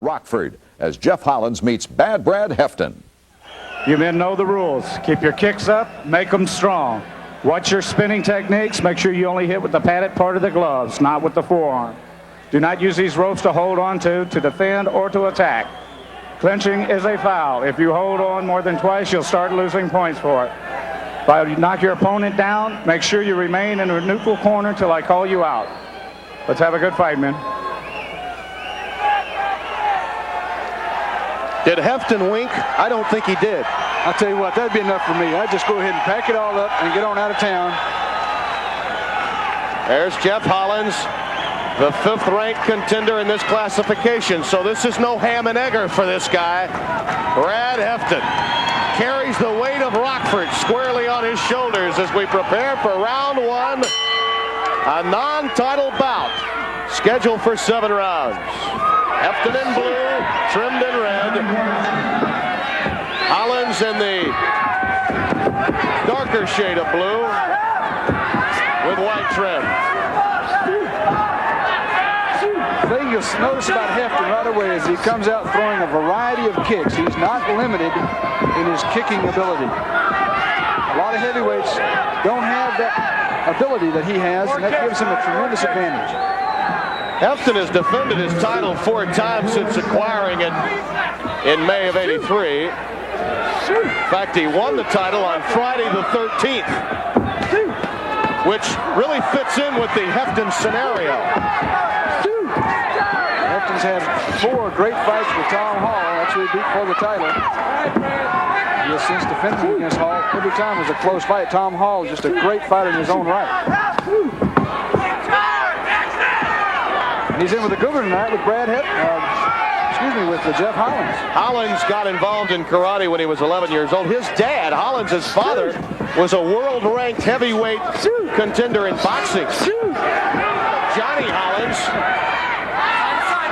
Rockford as Jeff Hollins meets Bad Brad Hefton. You men know the rules. Keep your kicks up, make them strong. Watch your spinning techniques. Make sure you only hit with the padded part of the gloves, not with the forearm. Do not use these ropes to hold on to defend, or to attack. Clinching is a foul. If you hold on more than twice, you'll start losing points for it. If I knock your opponent down, make sure you remain in a neutral corner until I call you out. Let's have a good fight, men. Did Hefton wink? I don't think he did. I'll tell you what, that'd be enough for me. I'd just go ahead and pack it all up and get on out of town. There's Jeff Hollins, the 5th-ranked contender in this classification. So this is no ham and egger for this guy. Brad Hefton carries the weight of Rockford squarely on his shoulders as we prepare for round 1, a non-title bout scheduled for 7 rounds. Hefton in blue, trimmed in red. Hollins in the darker shade of blue with white trim. The thing you'll notice about Hefton right away is he comes out throwing a variety of kicks. He's not limited in his kicking ability. A lot of heavyweights don't have that ability that he has, and that gives him a tremendous advantage. Hefton has defended his title 4 times since acquiring it in May of '83. In fact, he won the title on Friday the 13th, which really fits in with the Hefton scenario. Hefton's had 4 great fights with Tom Hall. That's who he beat for the title. He has since defended against Hall. Every time was a close fight. Tom Hall is just a great fighter in his own right. He's in with a good one tonight with Brad Hefton, with Jeff Hollins. Hollins got involved in karate when he was 11 years old. His dad, Hollins' father, was a world-ranked heavyweight contender in boxing. Johnny Hollins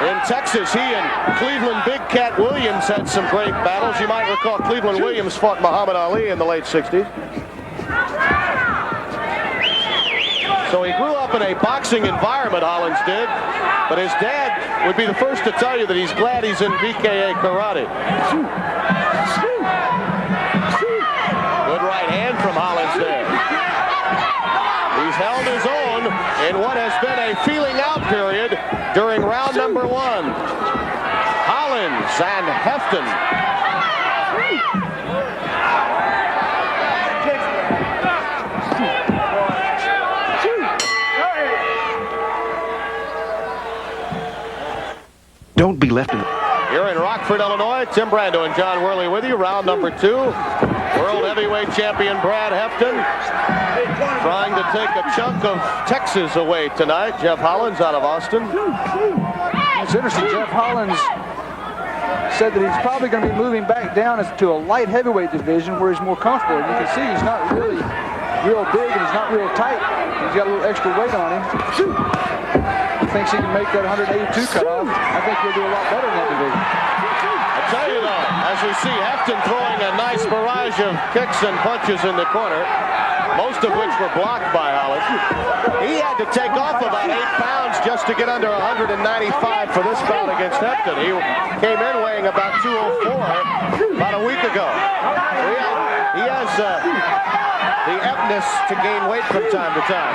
in Texas, he and Cleveland Big Cat Williams had some great battles. You might recall Cleveland Williams fought Muhammad Ali in the late 60s. So he grew up in a boxing environment, Hollins did, but his dad would be the first to tell you that he's glad he's in BKA karate. Good right hand from Hollins there. He's held his own in what has been a feeling out period during round number 1. Hollins and Hefton. Don't be left in. Here in Rockford, Illinois, Tim Brando and John Worley with you. Round number 2. World heavyweight champion Brad Hefton trying to take a chunk of Texas away tonight. Jeff Hollins out of Austin. It's interesting. Jeff Hollins said that he's probably going to be moving back down to a light heavyweight division where he's more comfortable. And you can see he's not really real big and he's not real tight. He's got a little extra weight on him. He thinks he can make that 182 cutoff. I think he'll do a lot better in that division. I tell you though, as we see Hefton throwing a nice barrage of kicks and punches in the corner, most of which were blocked by Hollins. He had to take off about 8 pounds just to get under 195 for this bout against Hefton. He came in weighing about 204 about a week ago. He has the aptness to gain weight from time to time.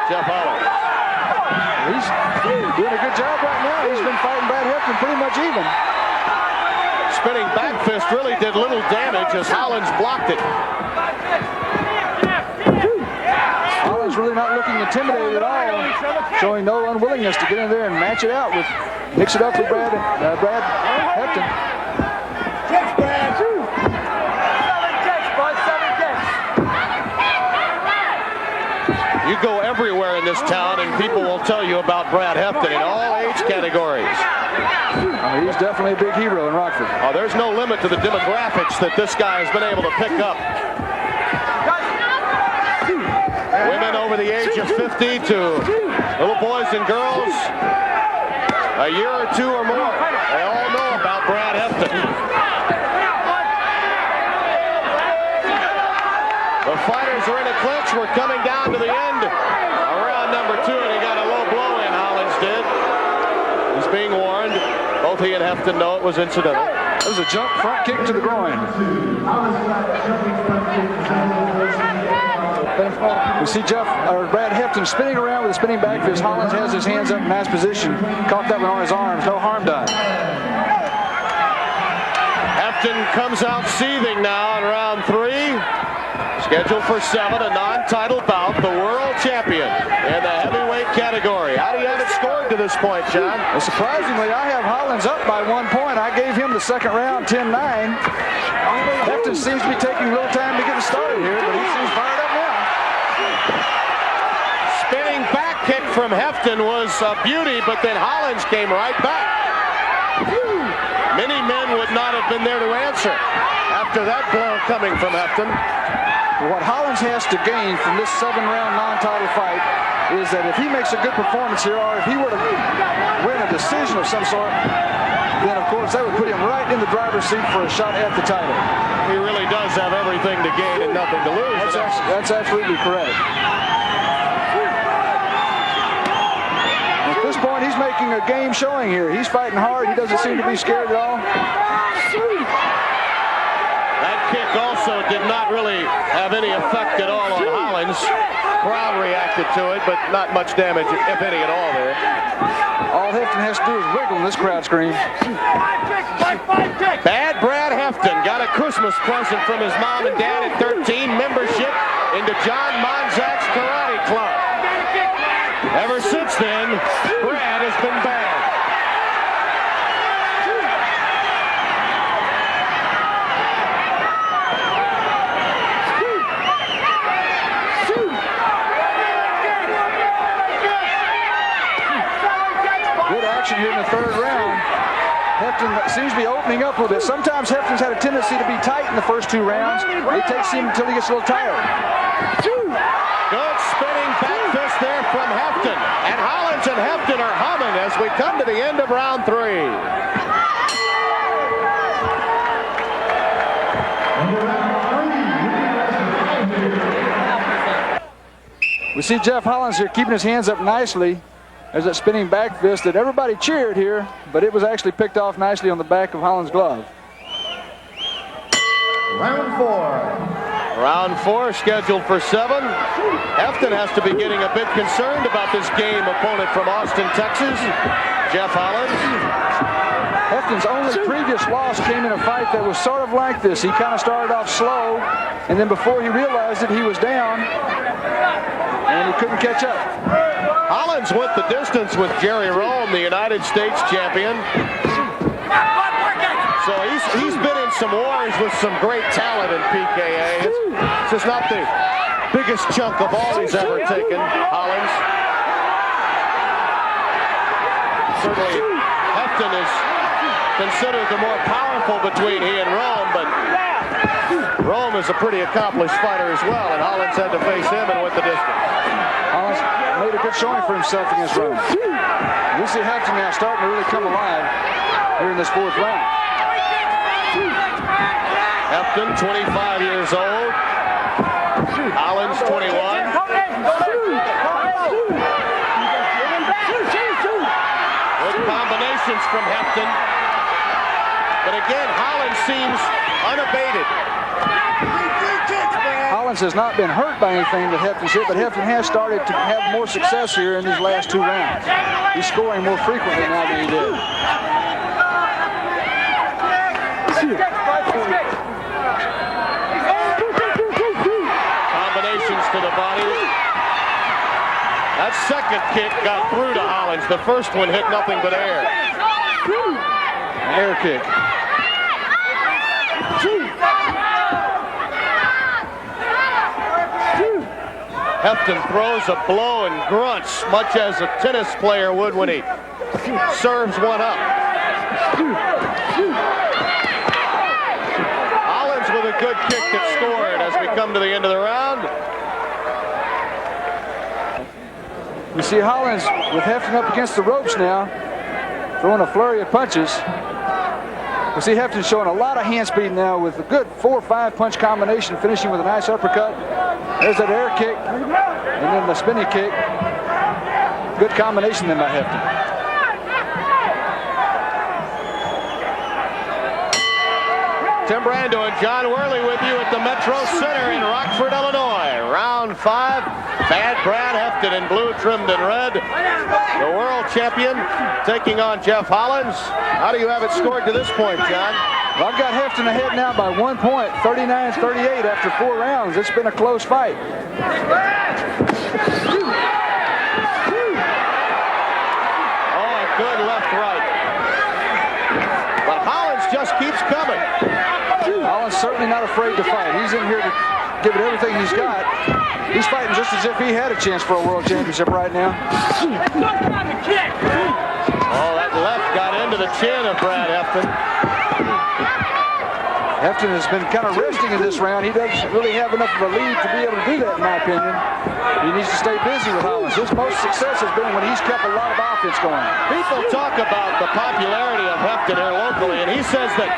Jeff Hollins. He's doing a good job right now. He's been fighting Brad Hefton pretty much even. Spinning back fist really did little damage as Hollins blocked it. Hollins really not looking intimidated at all, showing no unwillingness to get in there and match it out with, mix it up with Brad Hefton. You go everywhere in this town and people will tell you about Brad Hefton in all age categories. He's definitely a big hero in Rockford. Oh, there's no limit to the demographics that this guy has been able to pick up. Women over the age of 50 to little boys and girls, a year or 2 or more. They all know about Brad Hefton. The fighters are in a clinch. We're coming down to the end of round number 2, and he got a low blow in, Hollins did. He's being warned. Both Both he and Hefton know it was incidental. It was a jump front kick to the groin. We see Brad Hefton spinning around with a spinning back fist. Hollins has his hands up in nice position. Caught that one on his arms. No harm done. Hefton comes out seething now in round 3. Scheduled for 7, a non-title bout, the world champion in the heavyweight category. How do you have it scored to this point, John? Well, surprisingly, I have Hollins up by 1 point. I gave him the second round, 10-9. Hefton seems to be taking a little time to get started here, but he seems fired up now. Spinning back kick from Hefton was a beauty, but then Hollins came right back. Many men would not have been there to answer after that blow coming from Hefton. What Hollins has to gain from this 7-round non-title fight is that if he makes a good performance here, or if he were to win a decision of some sort, then of course that would put him right in the driver's seat for a shot at the title. He really does have everything to gain and nothing to lose. That's absolutely correct. At this point, he's making a game showing here. He's fighting hard. He doesn't seem to be scared at all. That kick also did not really have any effect at all on Hollins. Crowd reacted to it, but not much damage, if any at all there. All Hefton has to do is wiggle in this crowd scream. Bad Brad Hefton got a Christmas present from his mom and dad at 13, membership into John Monzak's Karate Club. Ever since then, Brad has been bad. Here in the 3rd round. Hefton seems to be opening up a little bit. Sometimes Hefton's had a tendency to be tight in the first 2 rounds. It takes him until he gets a little tired. Good spinning back fist there from Hefton. And Hollins and Hefton are humming as we come to the end of round 3. We see Jeff Hollins here keeping his hands up nicely. There's that spinning back fist that everybody cheered here, but it was actually picked off nicely on the back of Hollins' glove. Round 4. Round 4 scheduled for 7. Hefton has to be getting a bit concerned about this game opponent from Austin, Texas, Jeff Hollins. Hefton's only previous loss came in a fight that was sort of like this. He kind of started off slow, and then before he realized it, he was down, and he couldn't catch up. Hollins went the distance with Jerry Rome, the United States champion. So he's been in some wars with some great talent in PKA. It's just not the biggest chunk of all he's ever taken, Hollins. Certainly, Hefton is considered the more powerful between he and Rome, but Rome is a pretty accomplished fighter as well, and Hollins had to face him and went the distance. Hollins made a good showing for himself against Rome. We see Hefton now starting to really come alive here in this 4th round. Hefton, 25 years old. Hollins, 21. Good combinations from Hefton. But again, Hollins seems unabated. Hollins has not been hurt by anything that Hefton's hit, but Hefton has started to have more success here in these last 2 rounds. He's scoring more frequently now than he did. Combinations to the body. That second kick got through to Hollins. The first one hit nothing but air. An air kick. Hefton throws a blow and grunts, much as a tennis player would when he serves one up. Hollins with a good kick that scored as we come to the end of the round. We see Hollins with Hefton up against the ropes now, throwing a flurry of punches. We see Hefton showing a lot of hand speed now with a good 4 or 5 punch combination, finishing with a nice uppercut. There's that air kick, and then the spinning kick. Good combination then by Hefton. Tim Brando and John Worley with you at the Metro Center in Rockford, Illinois. Round 5, Bad Brad Hefton in blue, trimmed in red. The world champion taking on Jeff Hollins. How do you have it scored to this point, John? Well, I've got Hefton ahead now by 1 point, 39-38 after 4 rounds. It's been a close fight. Good left-right. But Hollins just keeps coming. Hollins certainly not afraid to fight. He's in here to give it everything he's got. He's fighting just as if he had a chance for a world championship right now. Oh, that left got into the chin of Brad Hefton. Hefton has been kind of resting in this round. He doesn't really have enough of a lead to be able to do that, in my opinion. He needs to stay busy with Hollins. His most success has been when he's kept a lot of offense going. People talk about the popularity of Hefton here locally, and he says that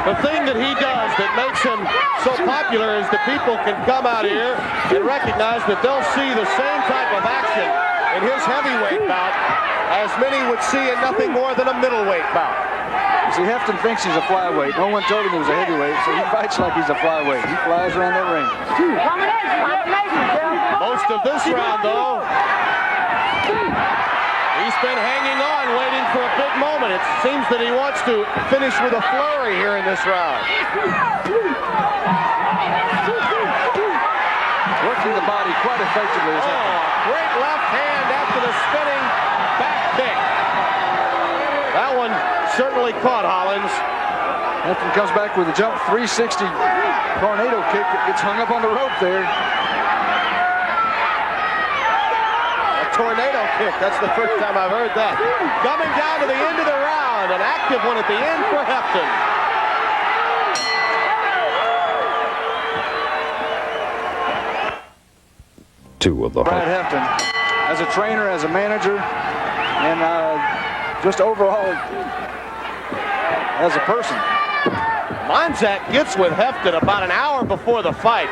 the thing that he does that makes him so popular is that people can come out here and recognize that they'll see the same type of action in his heavyweight bout as many would see in nothing more than a middleweight bout. See, Hefton thinks he's a flyweight. No one told him he was a heavyweight, so he fights like he's a flyweight. He flies around that ring. Most of this round, though, he's been hanging on, waiting for a big moment. It seems that he wants to finish with a flurry here in this round. Working the body quite effectively. Great left hand after the spinning back kick. That one certainly caught Hollins. Hefton comes back with a jump 360 tornado kick that gets hung up on the rope there. A tornado kick, that's the first time I've heard that. Coming down to the end of the round, an active one at the end for Hefton. Two of the Brad Hefton, as a trainer, as a manager, and just overall as a person. Monzak gets with Hefton about an hour before the fight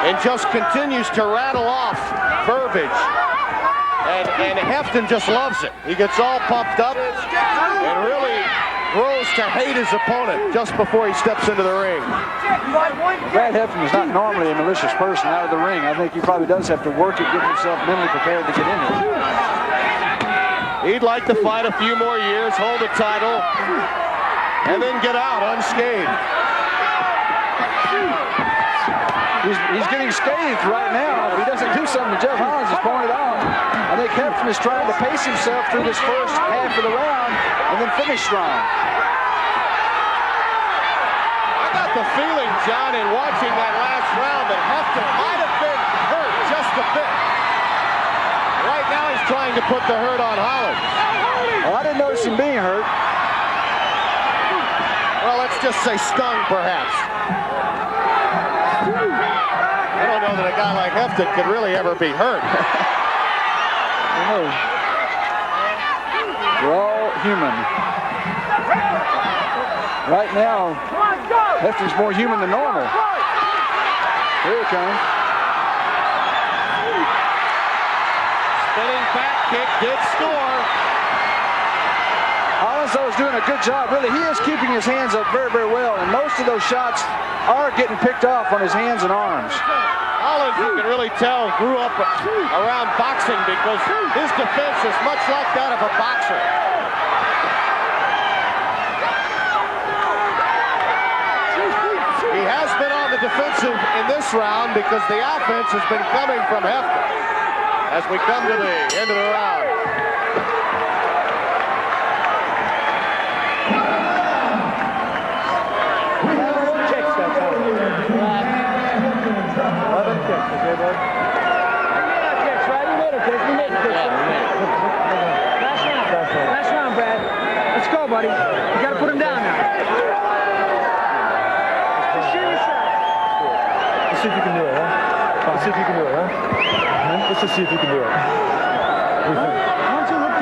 and just continues to rattle off verbiage. And Hefton just loves it. He gets all pumped up and really grows to hate his opponent just before he steps into the ring. Brad Hefton is not normally a malicious person out of the ring. I think he probably does have to work at getting himself mentally prepared to get in there. He'd like to fight a few more years, hold the title, and then get out unscathed. He's getting scathed right now. If he doesn't do something that Jeff Hollins has pointed out, I think Hefton is trying to pace himself through this first half of the round and then finish strong. I got the feeling, John, in watching that last round that Hefton might have been hurt just a bit. Right now he's trying to put the hurt on Hollins. Well, I didn't notice him being hurt. Well, let's just say stung, perhaps. I don't know that a guy like Hefton could really ever be hurt. We're all human. Right now, Hefton's more human than normal. Here it comes. Spinning back kick did score. Hollins, though, is doing a good job. Really, he is keeping his hands up very, very well, and most of those shots are getting picked off on his hands and arms. Hollins, you can really tell, grew up around boxing because his defense is much like that of a boxer. He has been on the defensive in this round because the offense has been coming from Hefton as we come to the end of the round. Last round, Brad. Let's go, buddy. You got to put him down now. Let's see if you can do it, huh? Let's see if you can do it, huh? Let's just see if you can do it.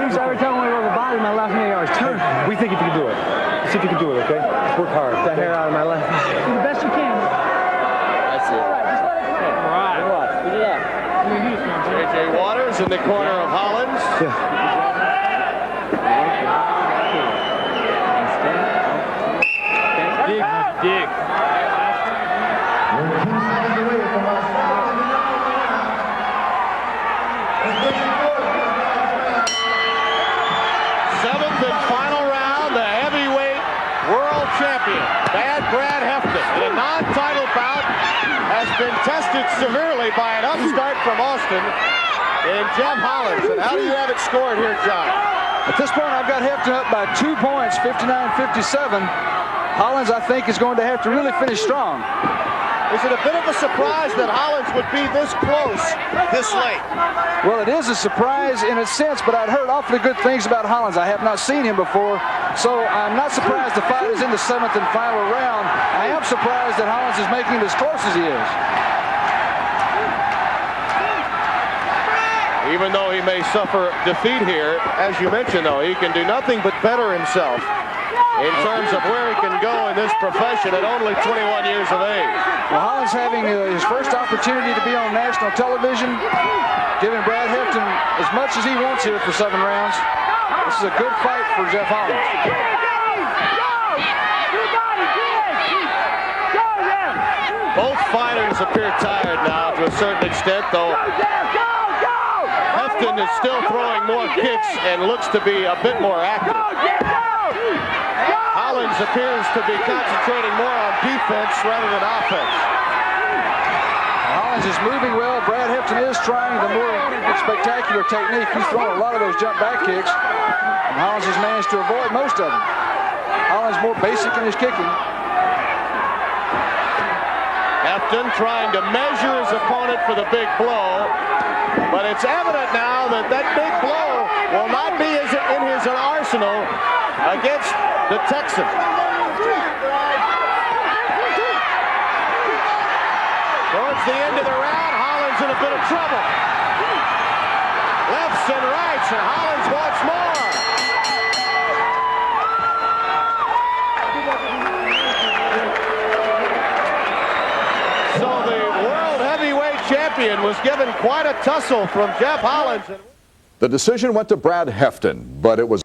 He's every time I go to the bottom, my left knee always turns. We think if you can do it. Let's see if you can do it, okay? Let's work hard. The hair out of my left. Do the best you can. That's it. All right, just let it go. All right. Put it up. J.J. Waters in the corner of Hollins. dick. Seventh and final round, the heavyweight world champion, Bad Brad Hefton, in a non-title bout, has been tested severely by an upstart from Austin in Jeff Hollins. And how do you have it scored here, John? At this point, I've got Hefton up by 2 points, 59-57. Hollins, I think, is going to have to really finish strong. Is it a bit of a surprise that Hollins would be this close this late? Well, it is a surprise in a sense, but I'd heard awfully good things about Hollins. I have not seen him before, so I'm not surprised the fight is in the 7th and final round. I am surprised that Hollins is making it as close as he is. Even though he may suffer defeat here, as you mentioned, though, he can do nothing but better himself in terms of where he can go in this profession at only 21 years of age. Well, Hollins having his first opportunity to be on national television, giving Brad Hefton as much as he wants here for 7 rounds. This is a good fight for Jeff Hollins. Both fighters appear tired now to a certain extent, though. Hefton is still throwing more kicks and looks to be a bit more active. Hollins appears to be concentrating more on defense rather than offense. Hollins is moving well. Brad Hefton is trying the more spectacular technique. He's throwing a lot of those jump back kicks, and Hollins has managed to avoid most of them. Hollins more basic in his kicking. Hefton trying to measure his opponent for the big blow, but it's evident now that that big blow will not be in his arsenal against the Texan. Towards the end of the round, Hollins in a bit of trouble. Lefts and rights, and Hollins wants more. So the world heavyweight champion was given quite a tussle from Jeff Hollins. The decision went to Brad Hefton, but it was